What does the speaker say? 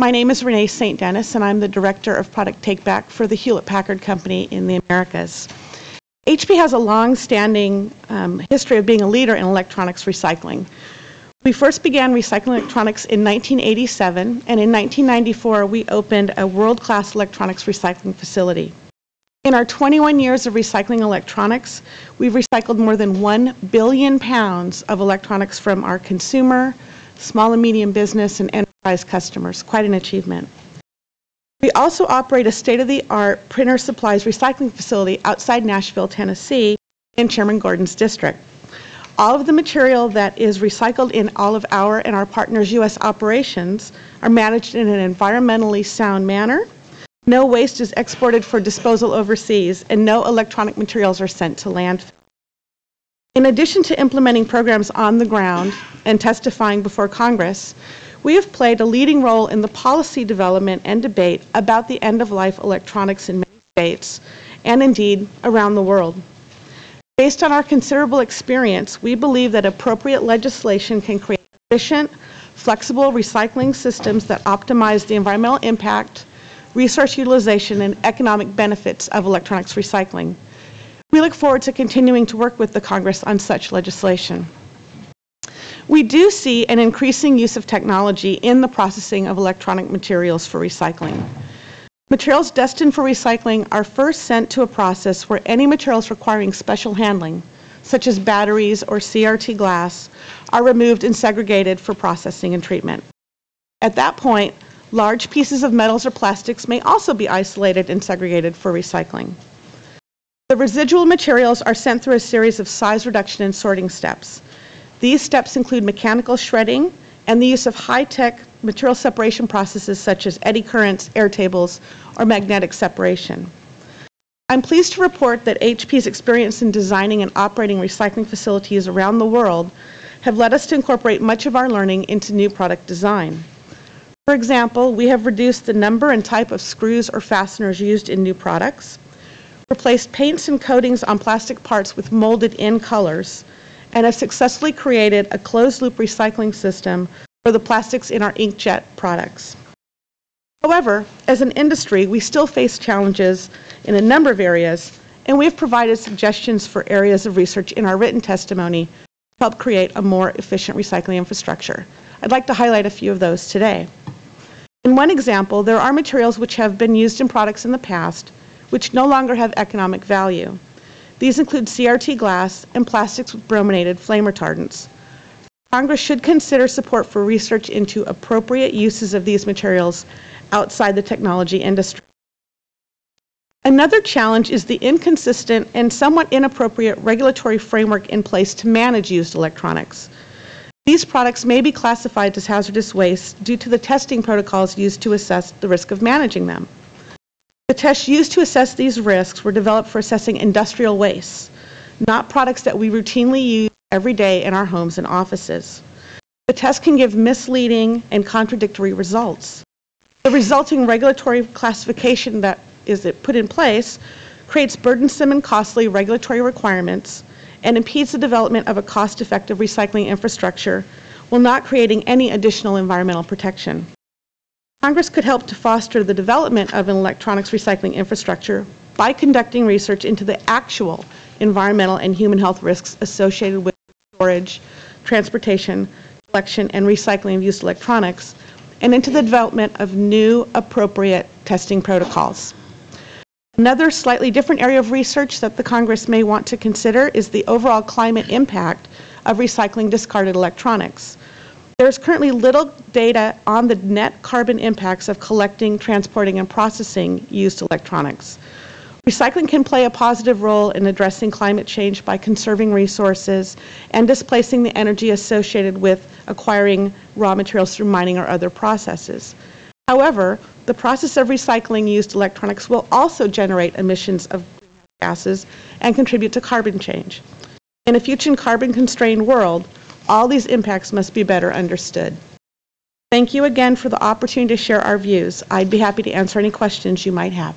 My name is Renee St. Denis, and I'm the Director of Product Takeback for the Hewlett-Packard Company in the Americas. HP has a long-standing history of being a leader in electronics recycling. We first began recycling electronics in 1987, and in 1994 we opened a world-class electronics recycling facility. In our 21 years of recycling electronics, we've recycled more than 1 billion pounds of electronics from our consumer, small and medium business, and enterprise customers. Quite an achievement. We also operate a state-of-the-art printer supplies recycling facility outside Nashville, Tennessee, in Chairman Gordon's district. All of the material that is recycled in all of our and our partners' U.S. operations are managed in an environmentally sound manner. No waste is exported for disposal overseas, and no electronic materials are sent to landfill. In addition to implementing programs on the ground and testifying before Congress, we have played a leading role in the policy development and debate about the end-of-life electronics in many states, and indeed around the world. Based on our considerable experience, we believe that appropriate legislation can create efficient, flexible recycling systems that optimize the environmental impact, resource utilization, and economic benefits of electronics recycling. We look forward to continuing to work with the Congress on such legislation. We do see an increasing use of technology in the processing of electronic materials for recycling. Materials destined for recycling are first sent to a process where any materials requiring special handling, such as batteries or CRT glass, are removed and segregated for processing and treatment. At that point, large pieces of metals or plastics may also be isolated and segregated for recycling. The residual materials are sent through a series of size reduction and sorting steps. These steps include mechanical shredding and the use of high-tech material separation processes such as eddy currents, air tables, or magnetic separation. I'm pleased to report that HP's experience in designing and operating recycling facilities around the world have led us to incorporate much of our learning into new product design. For example, we have reduced the number and type of screws or fasteners used in new products, replaced paints and coatings on plastic parts with molded-in colors, and have successfully created a closed-loop recycling system for the plastics in our inkjet products. However, as an industry, we still face challenges in a number of areas, and we have provided suggestions for areas of research in our written testimony to help create a more efficient recycling infrastructure. I'd like to highlight a few of those today. In one example, there are materials which have been used in products in the past which no longer have economic value. These include CRT glass and plastics with brominated flame retardants. Congress should consider support for research into appropriate uses of these materials outside the technology industry. Another challenge is the inconsistent and somewhat inappropriate regulatory framework in place to manage used electronics. These products may be classified as hazardous waste due to the testing protocols used to assess the risk of managing them. The tests used to assess these risks were developed for assessing industrial wastes, not products that we routinely use every day in our homes and offices. The test can give misleading and contradictory results. The resulting regulatory classification that is put in place creates burdensome and costly regulatory requirements and impedes the development of a cost-effective recycling infrastructure while not creating any additional environmental protection. Congress could help to foster the development of an electronics recycling infrastructure by conducting research into the actual environmental and human health risks associated with storage, transportation, collection, and recycling of used electronics, and into the development of new appropriate testing protocols. Another slightly different area of research that the Congress may want to consider is the overall climate impact of recycling discarded electronics. There is currently little data on the net carbon impacts of collecting, transporting, and processing used electronics. Recycling can play a positive role in addressing climate change by conserving resources and displacing the energy associated with acquiring raw materials through mining or other processes. However, the process of recycling used electronics will also generate emissions of gases and contribute to carbon change. In a future carbon-constrained world, all these impacts must be better understood. Thank you again for the opportunity to share our views. I'd be happy to answer any questions you might have.